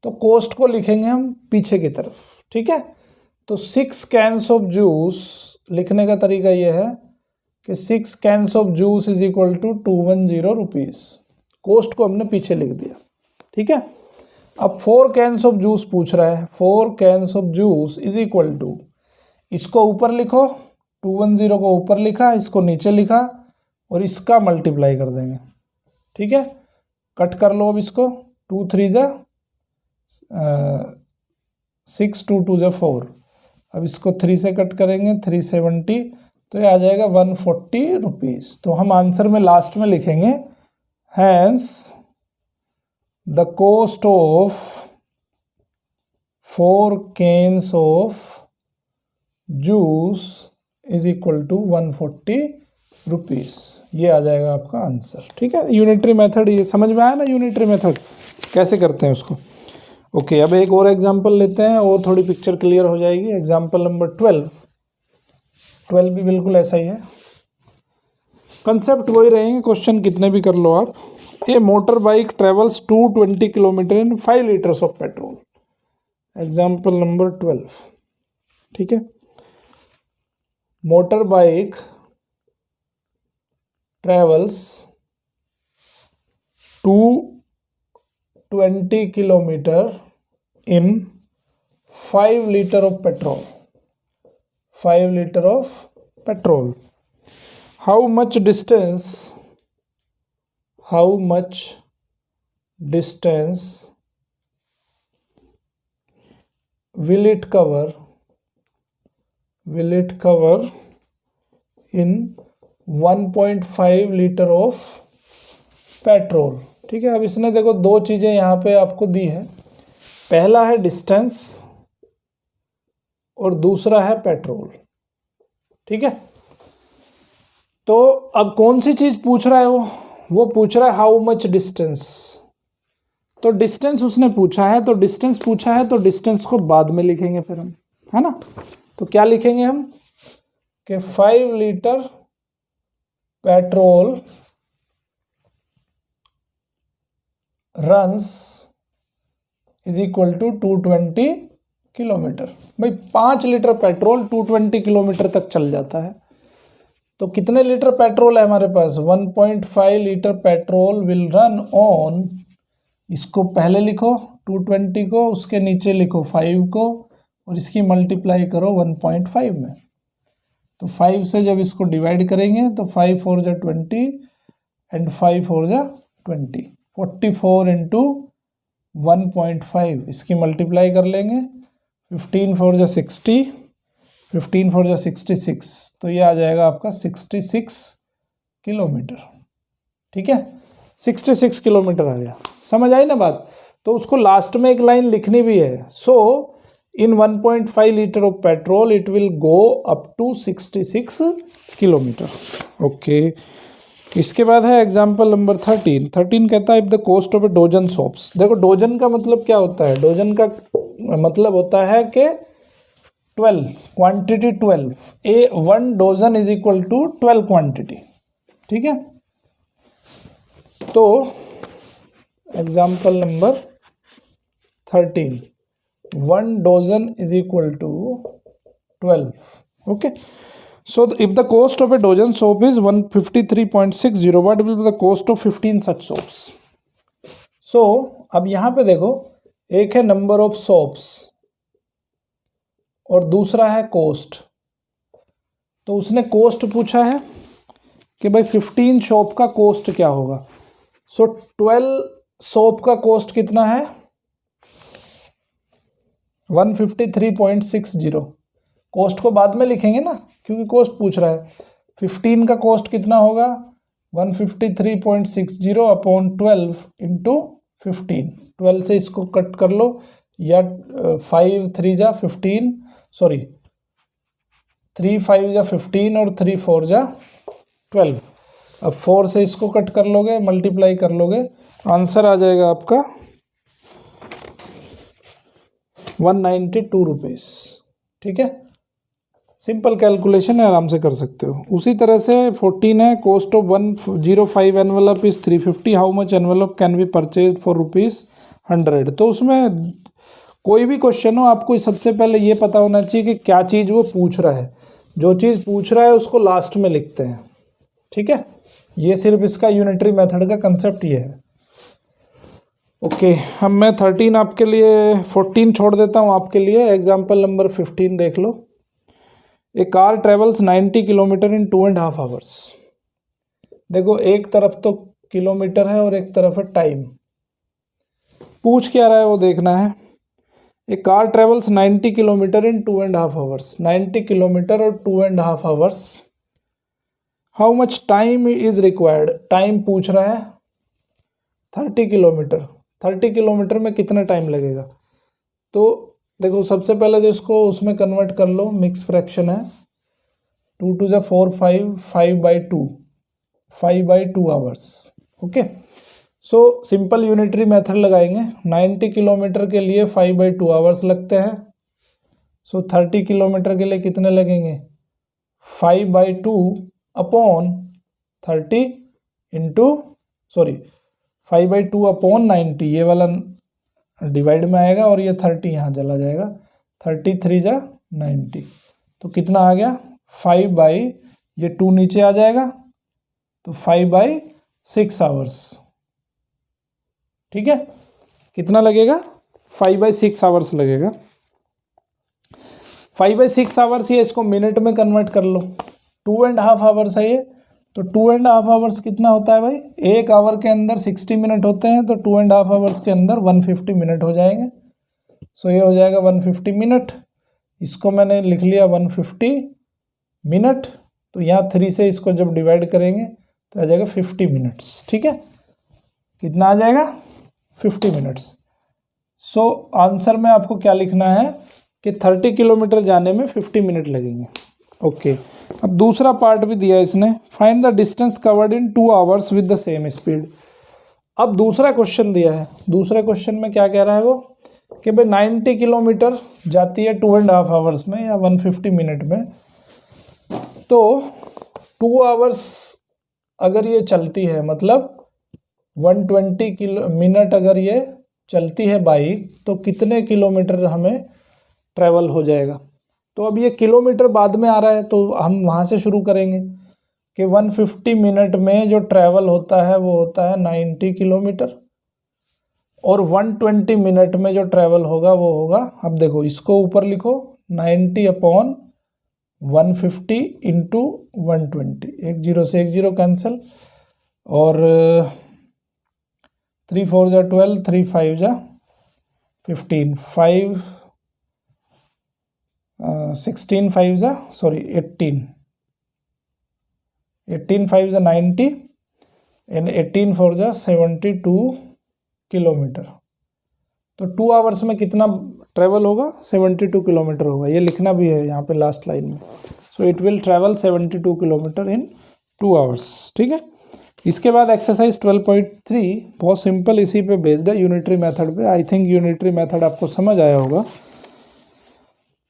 तो कॉस्ट को लिखेंगे हम पीछे की तरफ, ठीक है। तो 6 कैन्स ऑफ जूस लिखने का तरीका ये है कि 6 cans of juice is equal to 210 rupees. Cost को हमने पीछे लिख दिया, ठीक है। अब 4 कैन्स ऑफ जूस पूछ रहा है, 4 cans of juice is equal to, इसको ऊपर लिखो, 210 को ऊपर लिखा, इसको नीचे लिखा और इसका मल्टीप्लाई कर देंगे, ठीक है। कट कर लो अब इसको, 2 3 जा 6, 2 2 जा 4। अब इसको 3 से कट करेंगे, 370, तो ये आ जाएगा 140 रुपीज़। तो हम आंसर में लास्ट में लिखेंगे hence the cost of 4 cans of juice is equal to 140 rupees. ये आ जाएगा आपका आंसर, ठीक है। यूनिटरी मेथड, ये समझ में आया ना, यूनिटरी मेथड कैसे करते हैं उसको। ओके, अब एक और एग्जांपल लेते हैं और थोड़ी पिक्चर क्लियर हो जाएगी। एग्जांपल नंबर 12 भी बिल्कुल ऐसा ही है, कंसेप्ट वही रहेंगे, क्वेश्चन कितने भी कर लो आप। A motor bike travels 220 kilometre in 5 litres of petrol. Example number 12, ठीक है। Motor bike travels 220 kilometre in 5 liter of petrol, 5 liter of petrol. How much distance will it cover in 1.5 liter of petrol, ठीक है। अब इसने देखो दो चीजें यहाँ पे आपको दी है, पहला है डिस्टेंस और दूसरा है पेट्रोल, ठीक है। तो अब कौन सी चीज पूछ रहा है वो पूछ रहा है हाउ मच डिस्टेंस। तो डिस्टेंस उसने पूछा है, तो डिस्टेंस को बाद में लिखेंगे फिर हम, है ना। तो क्या लिखेंगे हम कि 5 litre petrol runs is equal to 220 kilometre. भाई 5 लीटर पेट्रोल 220 किलोमीटर तक चल जाता है, तो कितने लीटर पेट्रोल है हमारे पास, 1.5 litre petrol will run on, इसको पहले लिखो 220 को, उसके नीचे लिखो 5 को और इसकी मल्टीप्लाई करो 1.5 में। तो 5 से जब इसको डिवाइड करेंगे तो 5 4 जा 20 एंड 5 4 जा 20, 44 इंटू 1.5, इसकी मल्टीप्लाई कर लेंगे, 15 4 जा 60, 15 4 जा 66, तो ये आ जाएगा आपका 66 किलोमीटर, ठीक है। 66 किलोमीटर आ गया, समझ आई ना बात। तो उसको लास्ट में एक लाइन लिखनी भी है, so in 1.5 litre of petrol it will go up to 66 kilometre. Okay, इसके बाद है एग्जाम्पल नंबर 13 कहता है if the cost of a dozen soaps. देखो डोजन का मतलब क्या होता है, डोजन का मतलब होता है कि 12, quantity 12, 1 dozen is equal to 12 quantity, ठीक है। तो example number 13, 1 dozen is equal to 12, okay. So if the cost of a dozen soap is 153.60, what will be the cost of 15 such soaps? So अब यहाँ पे देखो, एक है number of soaps और दूसरा है कॉस्ट। तो उसने कॉस्ट पूछा है कि भाई 15 सोप का कॉस्ट क्या होगा। सो 12 सोप का कॉस्ट कितना है, 153.60। कॉस्ट को बाद में लिखेंगे ना, क्योंकि कॉस्ट पूछ रहा है। 15 का कॉस्ट कितना होगा, 153.60 अपॉन 12 इंटू 15। 12 से इसको कट कर लो, या 5 3 जा 15, सॉरी 3 5 जा 15 और 3 4 जा 12। अब 4 से इसको कट कर लोगे, मल्टीप्लाई कर लोगे, आंसर आ जाएगा आपका 192 रुपीज़। ठीक है, सिंपल कैलकुलेशन है, आराम से कर सकते हो। उसी तरह से 14 है, cost of 105 envelope is 350, how much envelope can be purchase for ₹100। तो उसमें कोई भी क्वेश्चन हो, आपको सबसे पहले ये पता होना चाहिए कि क्या चीज़ वो पूछ रहा है। जो चीज़ पूछ रहा है उसको लास्ट में लिखते हैं। ठीक है, ये सिर्फ इसका यूनिटरी मेथड का कंसेप्ट ये है। ओके, अब मैं 13 आपके लिए 14 छोड़ देता हूँ आपके लिए। एग्जाम्पल नंबर 15 देख लो। A car travels 90 kilometre in 2.5 hours. देखो, एक तरफ तो किलोमीटर है और एक तरफ है टाइम। पूछ क्या रहा है वो देखना है। A car travels 90 kilometre in 2.5 hours. 90 kilometre और 2.5 hours. How much time is required. Time पूछ रहा है 30 किलोमीटर। 30 किलोमीटर में कितना टाइम लगेगा। तो देखो, सबसे पहले तो इसको उसमें कन्वर्ट कर लो, मिक्स फ्रैक्शन है। 2 2 जा 4 5 5/2 5/2 hours. Okay, so simple unitary method लगाएंगे। 90 किलोमीटर के लिए 5/2 आवर्स लगते हैं। सो 30 किलोमीटर के लिए कितने लगेंगे, 5/2 अपॉन 30 इंटू 5/2 अपॉन 90, ये वाला डिवाइड में आएगा और ये 30 यहाँ चला जाएगा। 33 जा 90, तो कितना आ गया 5 ये 2 नीचे आ जाएगा, तो 5/6 आवर्स। ठीक है, कितना लगेगा 5/6 आवर्स लगेगा। 5/6 आवर्स, ये इसको मिनट में कन्वर्ट कर लो। 2.5 आवर्स है ये, तो 2.5 आवर्स कितना होता है भाई, एक आवर के अंदर 60 मिनट होते हैं, तो 2.5 आवर्स के अंदर 150 मिनट हो जाएंगे। सो ये हो जाएगा 150 मिनट। इसको मैंने लिख लिया 150 मिनट। तो यहाँ 3 से इसको जब डिवाइड करेंगे तो आ जाएगा 50 मिनट्स। ठीक है, कितना आ जाएगा 50 मिनट्स। सो आंसर में आपको क्या लिखना है कि 30 किलोमीटर जाने में 50 मिनट लगेंगे। ओके, अब दूसरा पार्ट भी दिया इसने, find the distance covered in 2 hours with the same speed. अब दूसरा क्वेश्चन दिया है। दूसरे क्वेश्चन में क्या कह रहा है वो कि भाई 90 किलोमीटर जाती है 2.5 आवर्स में या 150 मिनट में, तो 2 आवर्स अगर ये चलती है, मतलब 120 मिनट अगर ये चलती है बाइक, तो कितने किलोमीटर हमें ट्रैवल हो जाएगा। तो अब ये किलोमीटर बाद में आ रहा है, तो हम वहाँ से शुरू करेंगे कि 150 मिनट में जो ट्रैवल होता है वो होता है 90 किलोमीटर, और 120 मिनट में जो ट्रैवल होगा वो होगा, अब देखो इसको ऊपर लिखो, 90 अपॉन 150 इंटू 120। 1 0 से 1 0 कैंसिल, और 3 4 जा 12, 3 5 जा 15, 16 5 जा 18, 18 5 जा 90 एंड 18 4 जा 72 किलोमीटर। तो 2 आवर्स में कितना ट्रैवल होगा, 72 किलोमीटर होगा। ये लिखना भी है यहाँ पे लास्ट लाइन में। So it will travel 72 kilometre in 2 hours. ठीक है, इसके बाद एक्सरसाइज 12.3 बहुत सिंपल, इसी पे बेस्ड है, यूनिटरी मेथड पे। आई थिंक यूनिटरी मेथड आपको समझ आया होगा।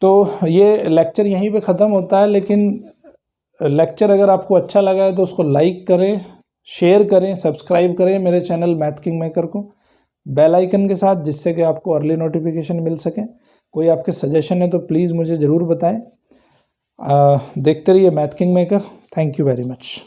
तो ये लेक्चर यहीं पे ख़त्म होता है, लेकिन लेक्चर अगर आपको अच्छा लगा है तो उसको लाइक करें, शेयर करें, सब्सक्राइब करें मेरे चैनल मैथ किंग मेकर को बेल आइकन के साथ, जिससे कि आपको अर्ली नोटिफिकेशन मिल सके। कोई आपके सजेशन है तो प्लीज़ मुझे ज़रूर बताएं। देखते रहिए math king maker. Thank you very much.